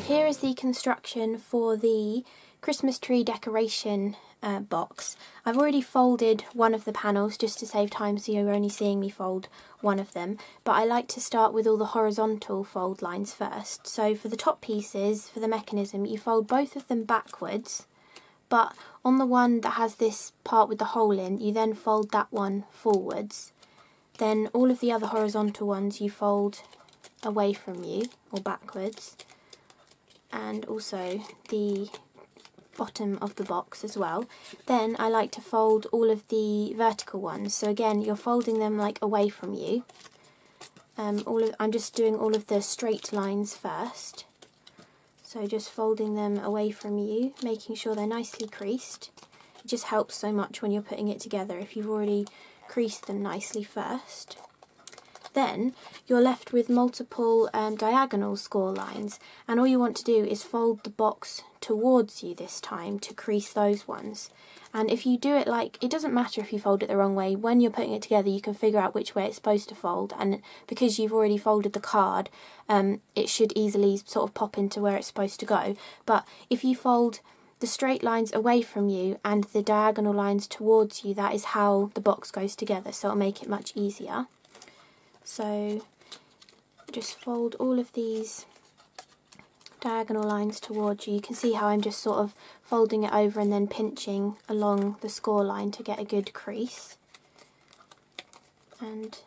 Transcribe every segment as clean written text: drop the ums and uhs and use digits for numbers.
here is the construction for the Christmas tree decoration box. I've already folded one of the panels just to save time, so you're only seeing me fold one of them, but I like to start with all the horizontal fold lines first. So for the top pieces, for the mechanism, you fold both of them backwards, but on the one that has this part with the hole in, you then fold that one forwards. Then all of the other horizontal ones you fold away from you, or backwards, and also the bottom of the box as well. Then I like to fold all of the vertical ones, so again you're folding them like away from you. I'm just doing all of the straight lines first, so just folding them away from you, making sure they're nicely creased. It just helps so much when you're putting it together if you've already creased them nicely first. Then you're left with multiple diagonal score lines, and all you want to do is fold the box towards you this time to crease those ones. And if you do it like, it doesn't matter if you fold it the wrong way, when you're putting it together you can figure out which way it's supposed to fold, and because you've already folded the card, it should easily sort of pop into where it's supposed to go. But if you fold the straight lines away from you and the diagonal lines towards you, that is how the box goes together, so it'll make it much easier. So just fold all of these diagonal lines towards you. You can see how I'm just sort of folding it over and then pinching along the score line to get a good crease. And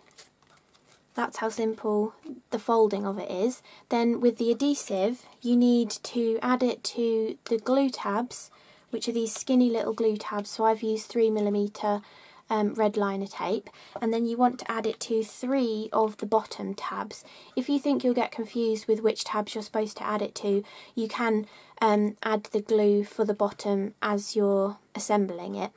that's how simple the folding of it is. Then with the adhesive, you need to add it to the glue tabs, which are these skinny little glue tabs. So I've used 3mm red liner tape, and then you want to add it to 3 of the bottom tabs. If you think you'll get confused with which tabs you're supposed to add it to, you can add the glue for the bottom as you're assembling it,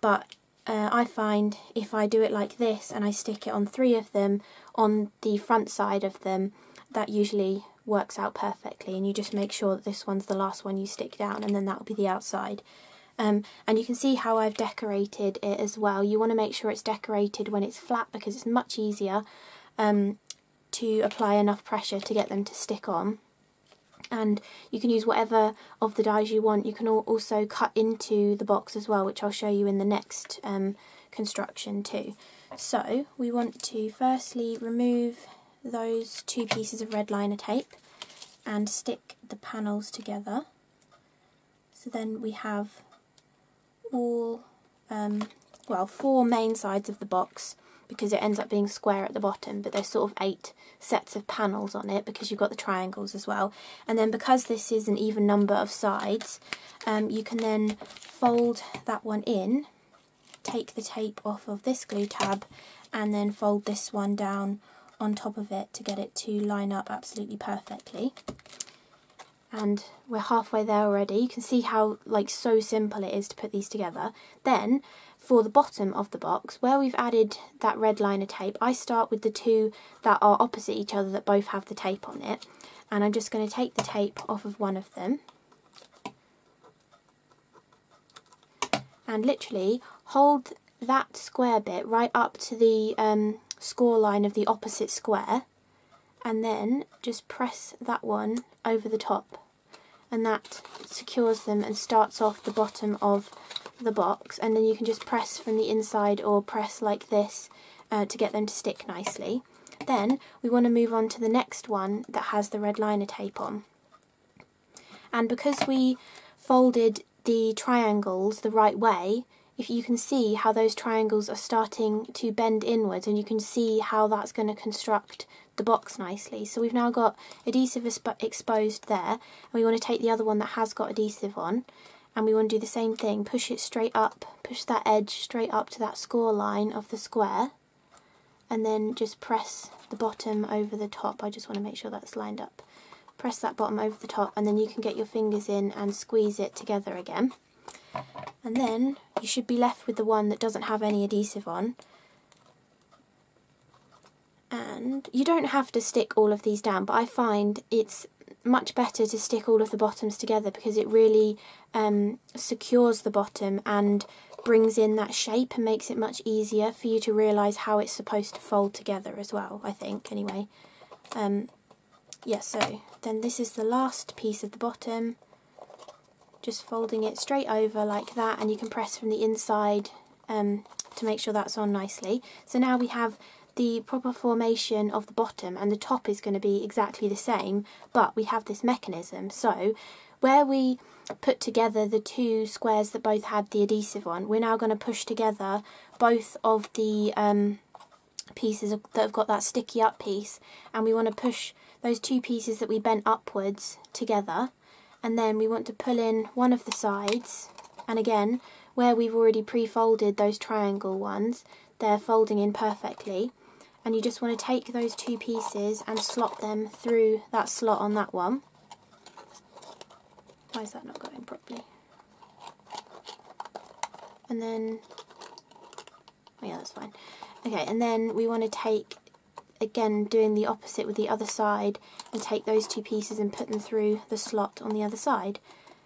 but I find if I do it like this and I stick it on 3 of them on the front side of them, that usually works out perfectly, and you just make sure that this one's the last one you stick down, and then that will be the outside. And you can see how I've decorated it as well. You want to make sure it's decorated when it's flat, because it's much easier to apply enough pressure to get them to stick on. And you can use whatever of the dies you want. You can also cut into the box as well, which I'll show you in the next construction too. So we want to firstly remove those 2 pieces of red liner tape and stick the panels together. So then we have all, 4 main sides of the box, because it ends up being square at the bottom, but there's sort of 8 sets of panels on it because you've got the triangles as well. And then because this is an even number of sides, you can then fold that one in, take the tape off of this glue tab, and then fold this one down on top of it to get it to line up absolutely perfectly. And we're halfway there already. You can see how so simple it is to put these together. Then for the bottom of the box, where we've added that red liner tape, I start with the 2 that are opposite each other that both have the tape on it, and I'm just going to take the tape off of one of them and literally hold that square bit right up to the score line of the opposite square, and then just press that one over the top, and that secures them and starts off the bottom of the box. And then you can just press from the inside or press like this to get them to stick nicely. Then we want to move on to the next one that has the red liner tape on, and because we folded the triangles the right way, if you can see how those triangles are starting to bend inwards, and you can see how that's going to construct the box nicely. So we've now got adhesive exposed there, and we want to take the other one that has got adhesive on, and we want to do the same thing, push it straight up, push that edge straight up to that score line of the square, and then just press the bottom over the top. I just want to make sure that's lined up. Press that bottom over the top, and then you can get your fingers in and squeeze it together again. And then you should be left with the one that doesn't have any adhesive on. And you don't have to stick all of these down, but I find it's much better to stick all of the bottoms together because it really secures the bottom and brings in that shape and makes it much easier for you to realise how it's supposed to fold together as well, I think, anyway. Yeah, so then this is the last piece of the bottom, just folding it straight over like that, and you can press from the inside to make sure that's on nicely. So now we have the proper formation of the bottom, and the top is going to be exactly the same, but we have this mechanism. So where we put together the two squares that both had the adhesive on, we're now going to push together both of the pieces that have got that sticky up piece, and we want to push those two pieces that we bent upwards together, and then we want to pull in one of the sides, and again, where we've already pre-folded those triangle ones, they're folding in perfectly, and you just want to take those two pieces and slot them through that slot on that one. Why is that not going properly? And then, oh yeah, that's fine. Okay, and then we want to take, again, doing the opposite with the other side, and take those two pieces and put them through the slot on the other side.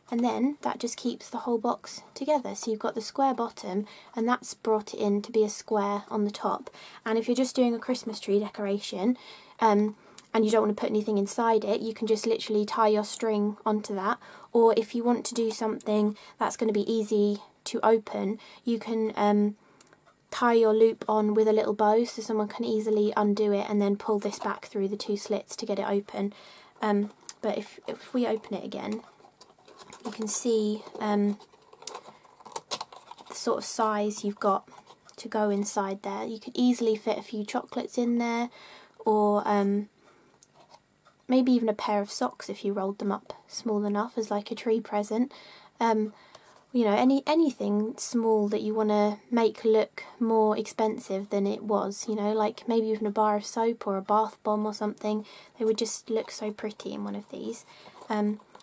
And then that just keeps the whole box together. So you've got the square bottom, and that's brought it in to be a square on the top. And if you're just doing a Christmas tree decoration, and you don't want to put anything inside it, you can just literally tie your string onto that. Or if you want to do something that's going to be easy to open, you can tie your loop on with a little bow, so someone can easily undo it and then pull this back through the two slits to get it open. But if we open it again, you can see the sort of size you've got to go inside there. You could easily fit a few chocolates in there, or maybe even a pair of socks if you rolled them up small enough as like a tree present. You know, anything small that you want to make look more expensive than it was, you know, like maybe even a bar of soap or a bath bomb or something. They would just look so pretty in one of these.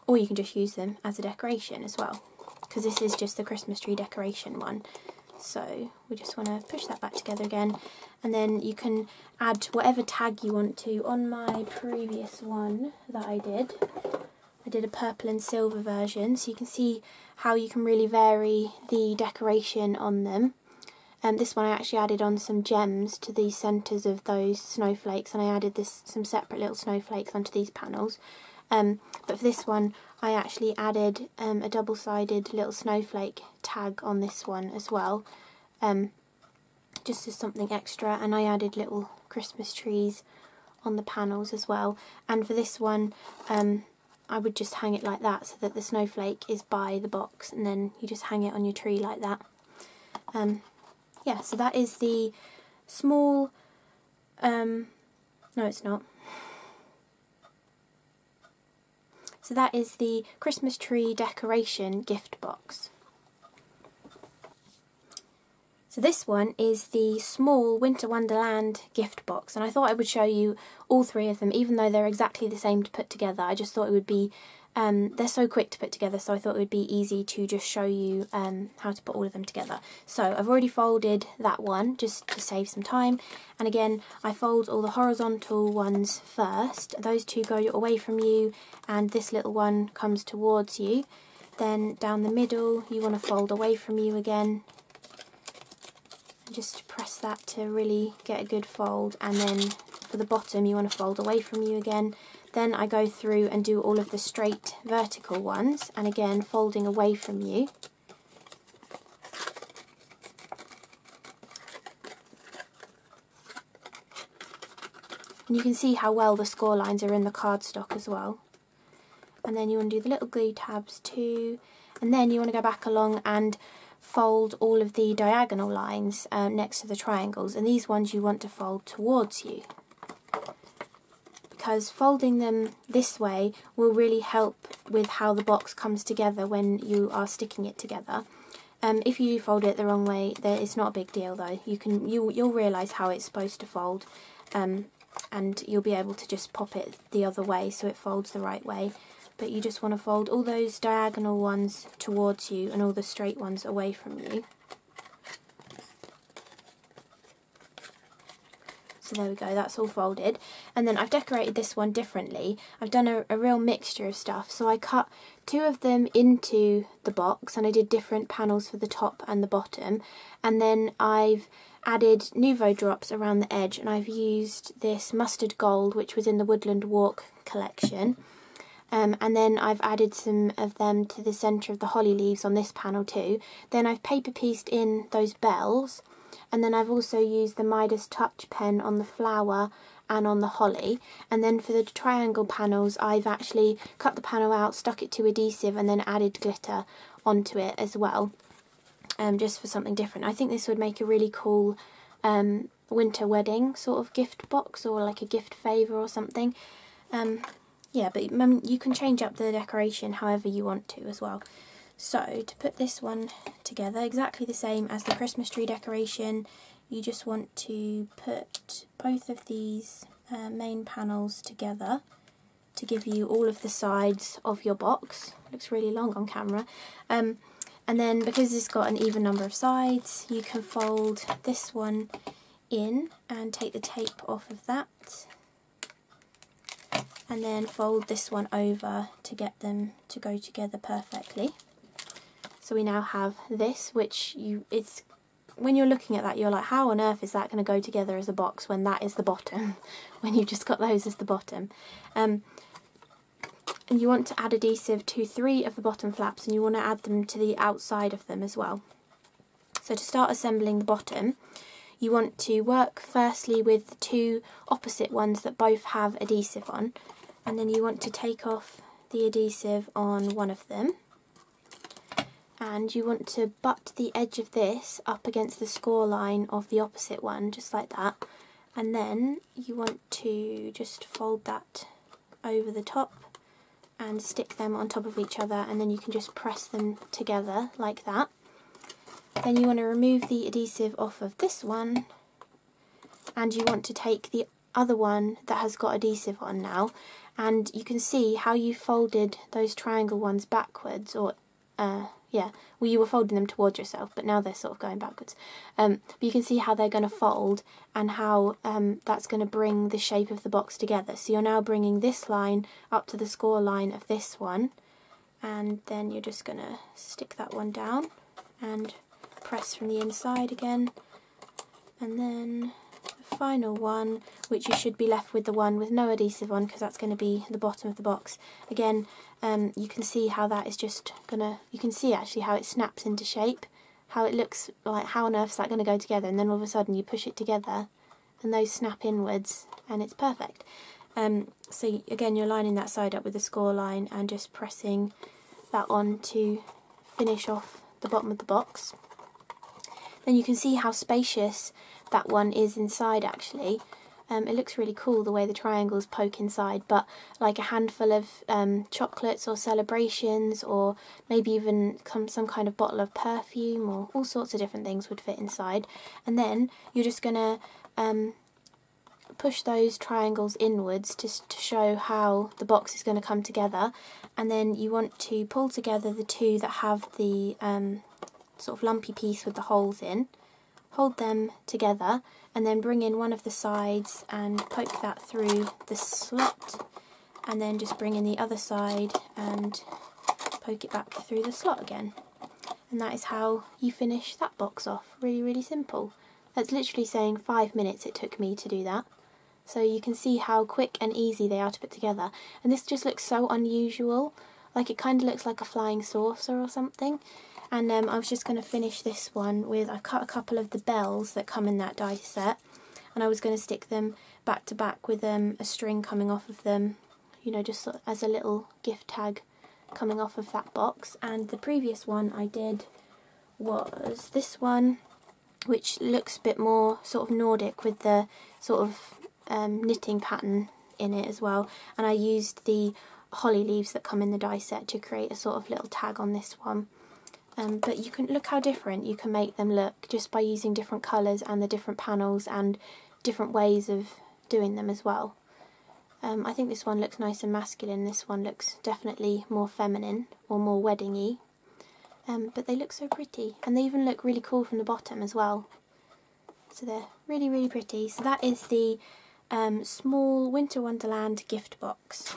Or you can just use them as a decoration as well, because this is just the Christmas tree decoration one. So we just want to push that back together again, and then you can add whatever tag you want to. On my previous one that I did a purple and silver version, so you can see how you can really vary the decoration on them. This one I actually added on some gems to the centres of those snowflakes, and I added some separate little snowflakes onto these panels. But for this one I actually added a double-sided little snowflake tag on this one as well, just as something extra, and I added little Christmas trees on the panels as well. And for this one I would just hang it like that, so that the snowflake is by the box, and then you just hang it on your tree like that. Yeah, so that is the small, no it's not. So that is the Christmas tree decoration gift box. So this one is the small Winter Wonderland gift box, and I thought I would show you all three of them, even though they're exactly the same to put together. I just thought it would be, they're so quick to put together, so I thought it would be easy to just show you how to put all of them together. So I've already folded that one just to save some time, and again I fold all the horizontal ones first. Those two go away from you and this little one comes towards you. Then down the middle you want to fold away from you again. Just press that to really get a good fold, and then for the bottom you want to fold away from you again. Then I go through and do all of the straight vertical ones, and again folding away from you. And you can see how well the score lines are in the cardstock as well. And then you want to do the little glue tabs too, and then you want to go back along and fold all of the diagonal lines next to the triangles, and these ones you want to fold towards you, because folding them this way will really help with how the box comes together when you are sticking it together. If you do fold it the wrong way, it's not a big deal though. You'll realise how it's supposed to fold, and you'll be able to just pop it the other way so it folds the right way. But you just want to fold all those diagonal ones towards you and all the straight ones away from you. So there we go, that's all folded. And then I've decorated this one differently. I've done a real mixture of stuff. So I cut two of them into the box, and I did different panels for the top and the bottom. And then I've added Nouveau drops around the edge, and I've used this mustard gold, which was in the Woodland Walk collection. and then I've added some of them to the centre of the holly leaves on this panel too. Then I've paper pieced in those bells, and then I've also used the Midas Touch pen on the flower and on the holly. And then for the triangle panels, I've actually cut the panel out, stuck it to adhesive, and then added glitter onto it as well, just for something different. I think this would make a really cool winter wedding sort of gift box, or like a gift favour or something. Yeah, but you can change up the decoration however you want to as well. So to put this one together, exactly the same as the Christmas tree decoration, you just want to put both of these main panels together to give you all of the sides of your box. It looks really long on camera. And then because it's got an even number of sides, you can fold this one in and take the tape off of that, and then fold this one over to get them to go together perfectly. So we now have this, which when you're looking at that, you're like, how on earth is that going to go together as a box when that is the bottom, when you've just got those as the bottom. And you want to add adhesive to 3 of the bottom flaps, and you want to add them to the outside of them as well. So to start assembling the bottom, you want to work firstly with the 2 opposite ones that both have adhesive on, and then you want to take off the adhesive on one of them, and you want to butt the edge of this up against the score line of the opposite one, just like that, and then you want to just fold that over the top and stick them on top of each other, and then you can just press them together like that. Then you want to remove the adhesive off of this one, and you want to take the other one that has got adhesive on now, and you can see how you folded those triangle ones backwards, or yeah, well, you were folding them towards yourself, but now they're sort of going backwards. But you can see how they're going to fold, and how that's going to bring the shape of the box together. So you're now bringing this line up to the score line of this one, and then you're just going to stick that one down and press from the inside again, and then the final one, which you should be left with the one with no adhesive on, because that's going to be the bottom of the box. Again, you can see how that is just gonna, you can see actually how it snaps into shape, how it looks like, how on earth is that going to go together, and then all of a sudden you push it together and those snap inwards and it's perfect. So again, you're lining that side up with the score line and just pressing that on to finish off the bottom of the box. Then you can see how spacious that one is inside actually. It looks really cool the way the triangles poke inside, but like a handful of chocolates or celebrations, or maybe even some kind of bottle of perfume, or all sorts of different things would fit inside. And then you're just going to push those triangles inwards to show how the box is going to come together. And then you want to pull together the 2 that have the sort of lumpy piece with the holes in, hold them together, and then bring in one of the sides and poke that through the slot, and then just bring in the other side and poke it back through the slot again. And that is how you finish that box off. Really, really simple. That's literally saying 5 minutes it took me to do that. So you can see how quick and easy they are to put together. And this just looks so unusual. Like, it kind of looks like a flying saucer or something. And I was just going to finish this one with, I cut a couple of the bells that come in that die set, and I was going to stick them back to back with a string coming off of them, you know, just sort of as a little gift tag coming off of that box. And the previous one I did was this one, which looks a bit more sort of Nordic with the sort of knitting pattern in it as well, and I used the holly leaves that come in the die set to create a sort of little tag on this one. But you can look how different you can make them look just by using different colours and the different panels and different ways of doing them as well. I think this one looks nice and masculine, this one looks definitely more feminine or more wedding-y. But they look so pretty, and they even look really cool from the bottom as well. So they're really, really pretty. So that is the small Winter Wonderland gift box.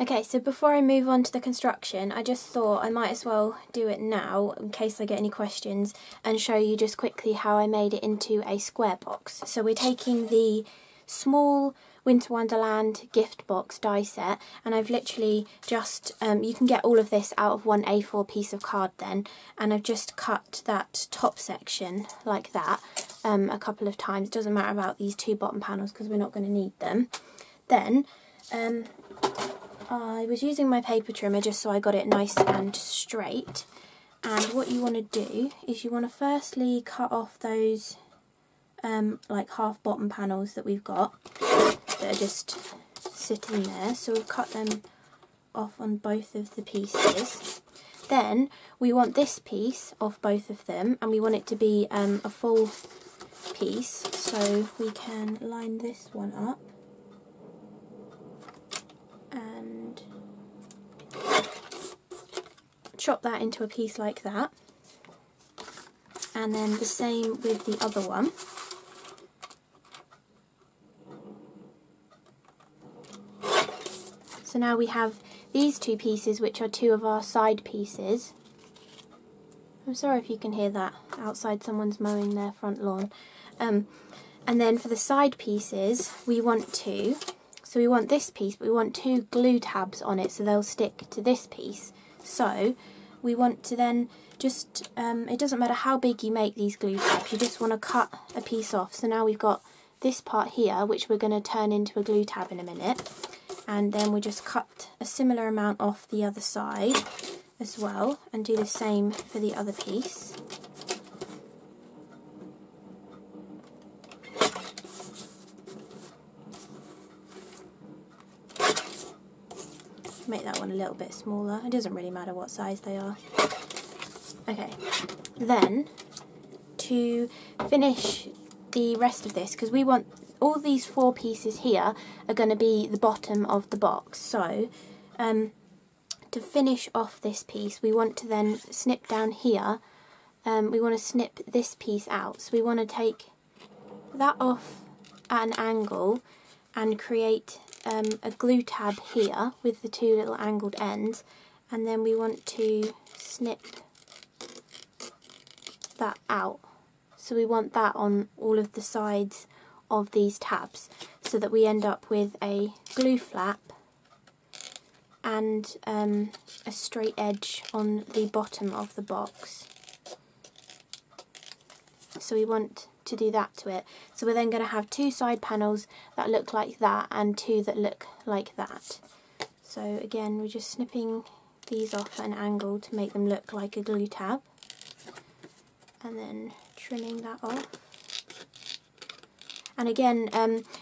Okay, so before I move on to the construction, I just thought I might as well do it now in case I get any questions, and show you just quickly how I made it into a square box. So we're taking the small Winter Wonderland gift box die set, and I've literally just, you can get all of this out of one A4 piece of card then, and I've just cut that top section like that a couple of times. It doesn't matter about these two bottom panels because we're not going to need them. Then I was using my paper trimmer just so I got it nice and straight, and what you want to do is you want to firstly cut off those like half bottom panels that we've got that are just sitting there. So we've cut them off on both of the pieces. Then we want this piece off both of them, and we want it to be a full piece, so we can line this one up and chop that into a piece like that, and then the same with the other one. So now we have these two pieces, which are two of our side pieces. I'm sorry if you can hear that outside, someone's mowing their front lawn. And then for the side pieces, we want two. So we want this piece, but we want two glue tabs on it so they'll stick to this piece. So we want to then just, it doesn't matter how big you make these glue tabs, you just want to cut a piece off. So now we've got this part here, which we're going to turn into a glue tab in a minute. And then we just cut a similar amount off the other side as well, and do the same for the other piece. Make that one a little bit smaller. It doesn't really matter what size they are. Okay, then to finish the rest of this, because we want all these four pieces here are going to be the bottom of the box. So to finish off this piece, we want to then snip down here. We want to snip this piece out. So we want to take that off at an angle and create a glue tab here with the two little angled ends, and then we want to snip that out. So we want that on all of the sides of these tabs, so that we end up with a glue flap and a straight edge on the bottom of the box. So we want to do that to it. So we're then going to have two side panels that look like that and two that look like that. So again, we're just snipping these off at an angle to make them look like a glue tab, and then trimming that off. And again,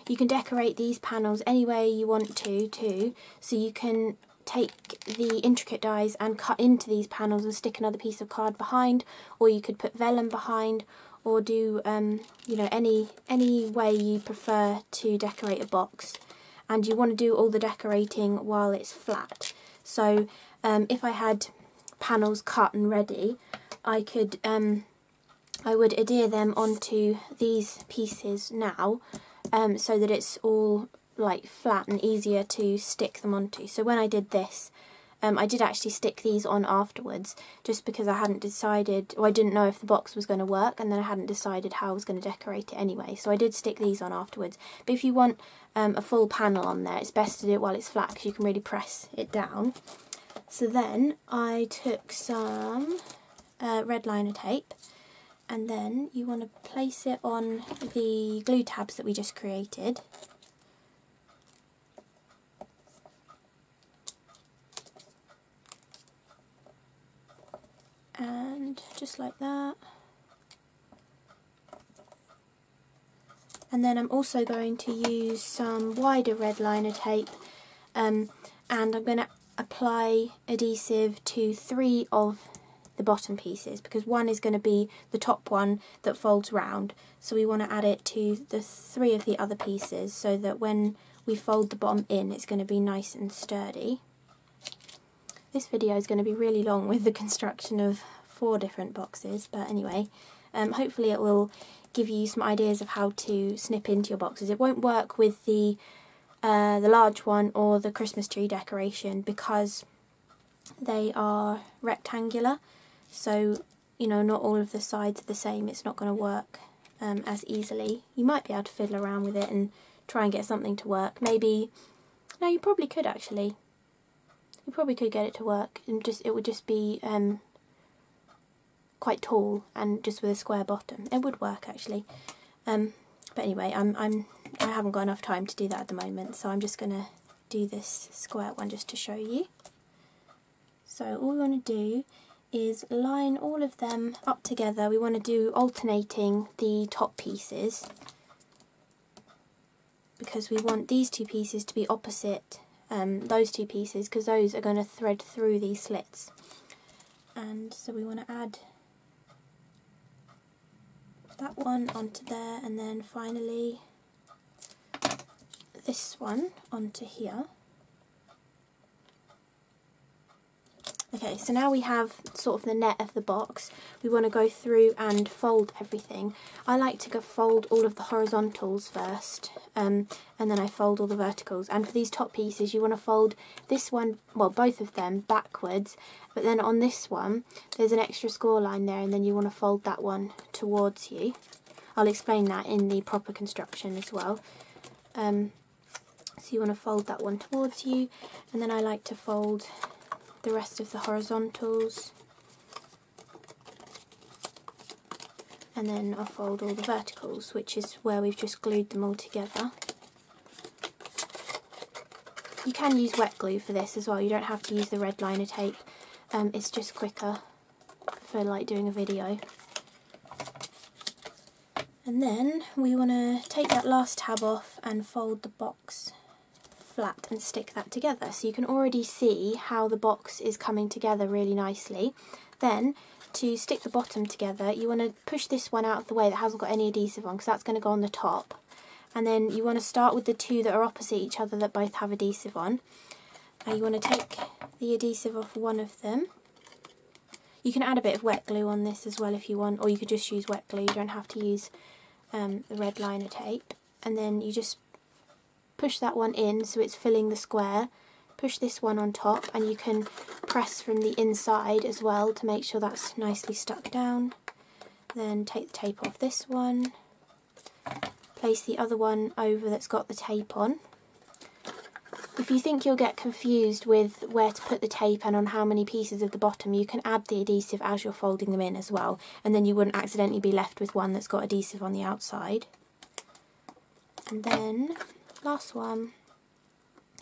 you can decorate these panels any way you want to too. So you can take the intricate dies and cut into these panels and stick another piece of card behind, or you could put vellum behind, or do you know, any way you prefer to decorate a box. And you want to do all the decorating while it's flat. So if I had panels cut and ready, I could I would adhere them onto these pieces now, so that it's all like flat and easier to stick them onto. So when I did this, I did actually stick these on afterwards, just because I hadn't decided, or I didn't know if the box was going to work, and then I hadn't decided how I was going to decorate it anyway. So I did stick these on afterwards. But if you want a full panel on there, it's best to do it while it's flat, because you can really press it down. So then I took some red liner tape, and then you want to place it on the glue tabs that we just created. And just like that. And then I'm also going to use some wider red liner tape, and I'm going to apply adhesive to 3 of the bottom pieces, because one is going to be the top one that folds round, so we want to add it to the 3 of the other pieces, so that when we fold the bottom in, it's going to be nice and sturdy. This video is going to be really long with the construction of 4 different boxes, but anyway, hopefully it will give you some ideas of how to snip into your boxes. It won't work with the large one or the Christmas tree decoration, because they are rectangular, so you know, not all of the sides are the same. It's not going to work as easily. You might be able to fiddle around with it and try and get something to work. Maybe, no, you probably could actually. You probably could get it to work, and it would just be quite tall and just with a square bottom. It would work actually. But anyway, I haven't got enough time to do that at the moment, so I'm just going to do this square one just to show you. So all we want to do is line all of them up together. We want to do alternating the top pieces because we want these two pieces to be opposite those two pieces, because those are going to thread through these slits. And so we want to add that one onto there, and then finally this one onto here. Okay, so now we have sort of the net of the box. We want to go through and fold everything. I like to fold all of the horizontals first, and then I fold all the verticals. And for these top pieces, you want to fold this one, well, both of them backwards, but then on this one, there's an extra score line there, and then you want to fold that one towards you. I'll explain that in the proper construction as well. So you want to fold that one towards you, and then I like to fold the rest of the horizontals, and then I'll fold all the verticals, which is where we've just glued them all together. You can use wet glue for this as well, you don't have to use the red liner tape, it's just quicker for like doing a video. And then we want to take that last tab off and fold the box flat and stick that together, so you can already see how the box is coming together really nicely. Then to stick the bottom together, you want to push this one out of the way that hasn't got any adhesive on, because that's going to go on the top, and then you want to start with the two that are opposite each other that both have adhesive on. And you want to take the adhesive off one of them. You can add a bit of wet glue on this as well if you want, or you could just use wet glue, you don't have to use the red liner tape. And then you just push that one in so it's filling the square, push this one on top, and you can press from the inside as well to make sure that's nicely stuck down. Then take the tape off this one, place the other one over that's got the tape on. If you think you'll get confused with where to put the tape and on how many pieces of the bottom, you can add the adhesive as you're folding them in as well, and then you wouldn't accidentally be left with one that's got adhesive on the outside. And then last one,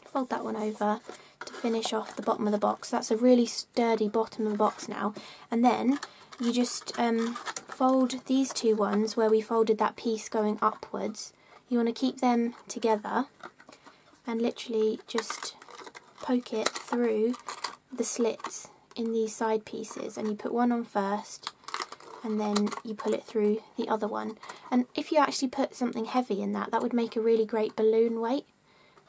fold that one over to finish off the bottom of the box. That's a really sturdy bottom of the box now. And then you just fold these two ones where we folded that piece going upwards. You want to keep them together and literally just poke it through the slits in these side pieces, and you put one on first and then you pull it through the other one. And if you actually put something heavy in that, that would make a really great balloon weight.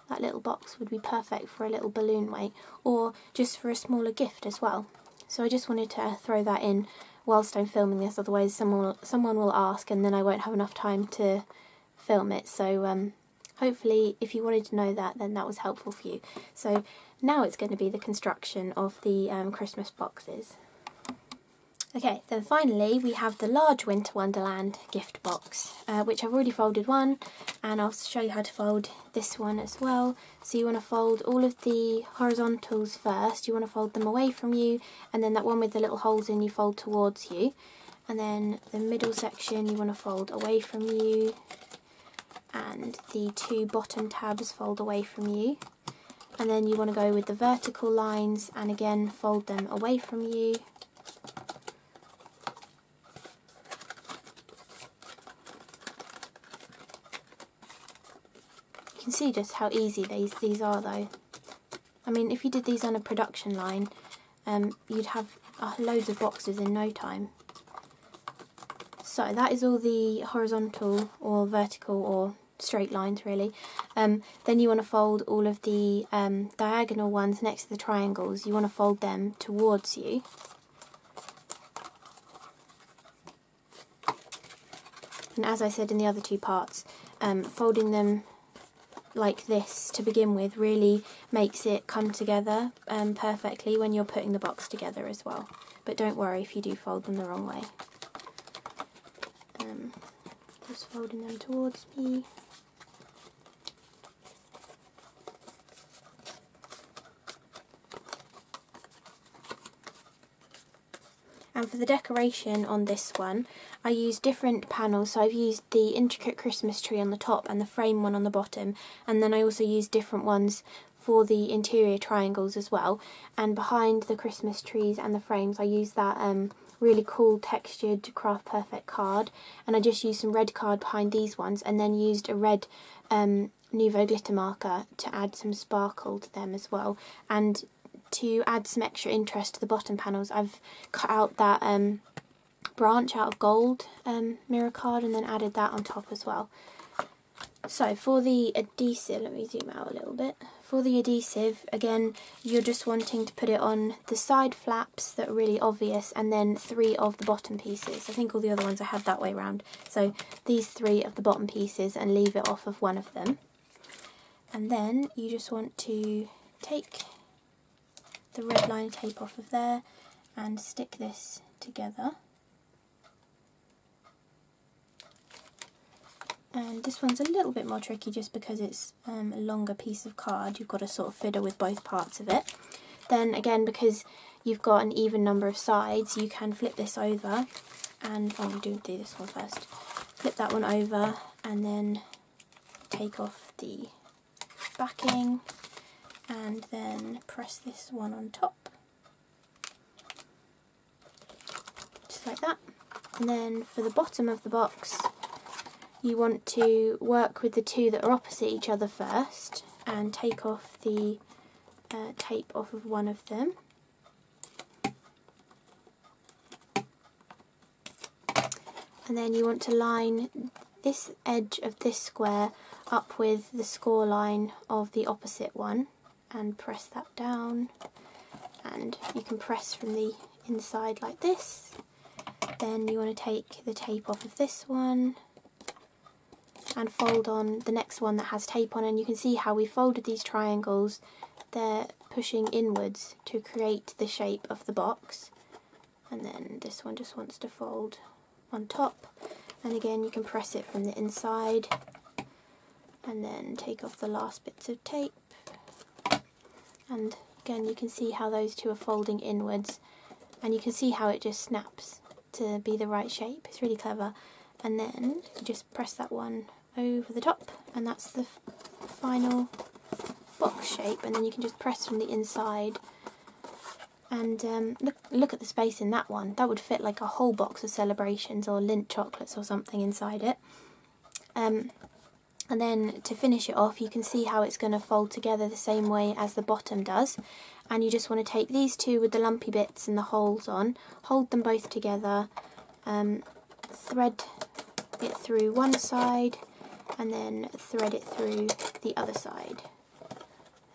That little box would be perfect for a little balloon weight, or just for a smaller gift as well. So I just wanted to throw that in whilst I'm filming this, otherwise someone will ask and then I won't have enough time to film it. So hopefully if you wanted to know that, then that was helpful for you. So now it's going to be the construction of the Christmas boxes. Okay, then finally we have the large Winter Wonderland gift box, which I've already folded one, and I'll show you how to fold this one as well. So you want to fold all of the horizontals first, you want to fold them away from you, and then that one with the little holes in you fold towards you. And then the middle section you want to fold away from you, and the two bottom tabs fold away from you. And then you want to go with the vertical lines and again fold them away from you. You can see just how easy these are though. I mean, if you did these on a production line, you'd have loads of boxes in no time. So that is all the horizontal or vertical or straight lines really. Then you want to fold all of the diagonal ones next to the triangles. You want to fold them towards you. And as I said in the other two parts, folding them like this to begin with really makes it come together perfectly when you're putting the box together as well. But don't worry if you do fold them the wrong way. Just folding them towards me. And for the decoration on this one, I used different panels. So I've used the intricate Christmas tree on the top and the frame one on the bottom, and then I also used different ones for the interior triangles as well. And behind the Christmas trees and the frames, I used that really cool textured Craft Perfect card, and I just used some red card behind these ones, and then used a red Nouveau glitter marker to add some sparkle to them as well. And to add some extra interest to the bottom panels, I've cut out that branch out of gold mirror card and then added that on top as well. So for the adhesive, let me zoom out a little bit. For the adhesive, again, you're just wanting to put it on the side flaps that are really obvious, and then 3 of the bottom pieces. I think all the other ones I had that way around. So these 3 of the bottom pieces, and leave it off of one of them. And then you just want to take the red line tape off of there and stick this together. And this one's a little bit more tricky just because it's a longer piece of card. You've got to sort of fiddle with both parts of it. Then again, because you've got an even number of sides, you can flip this over and, oh, I'm going to do this one first. Flip that one over and then take off the backing and then press this one on top. Just like that. And then for the bottom of the box, you want to work with the 2 that are opposite each other first and take off the tape off of one of them. And then you want to line this edge of this square up with the score line of the opposite one and press that down. And you can press from the inside like this. Then you want to take the tape off of this one and fold on the next one that has tape on, and you can see how we folded these triangles. They're pushing inwards to create the shape of the box, and then this one just wants to fold on top, and again you can press it from the inside and then take off the last bits of tape, and again you can see how those 2 are folding inwards, and you can see how it just snaps to be the right shape. It's really clever. And then you just press that one over the top, and that's the final box shape. And then you can just press from the inside, and look at the space in that one. That would fit like a whole box of Celebrations or Lindt chocolates or something inside it. And then to finish it off, you can see how it's going to fold together the same way as the bottom does. And you just want to take these 2 with the lumpy bits and the holes on, hold them both together, thread it through one side and then thread it through the other side.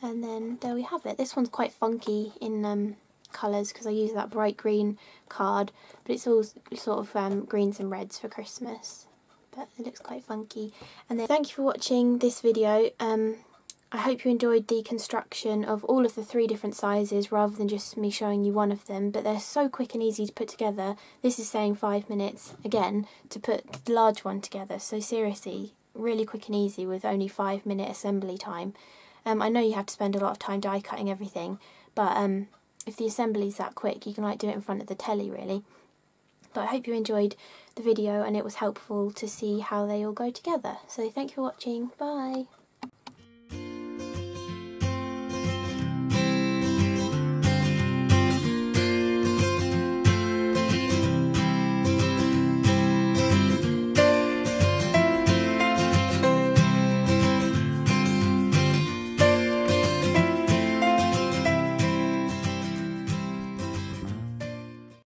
And then there we have it. This one's quite funky in colours because I use that bright green card, but it's all sort of greens and reds for Christmas. But it looks quite funky. And then thank you for watching this video. I hope you enjoyed the construction of all of the 3 different sizes rather than just me showing you one of them, but they're so quick and easy to put together. This is saying 5 minutes, again, to put the large one together, so seriously, really quick and easy with only 5-minute assembly time. I know you have to spend a lot of time die cutting everything, but if the assembly's that quick, you can like do it in front of the telly really. But I hope you enjoyed the video and it was helpful to see how they all go together. So thank you for watching, bye!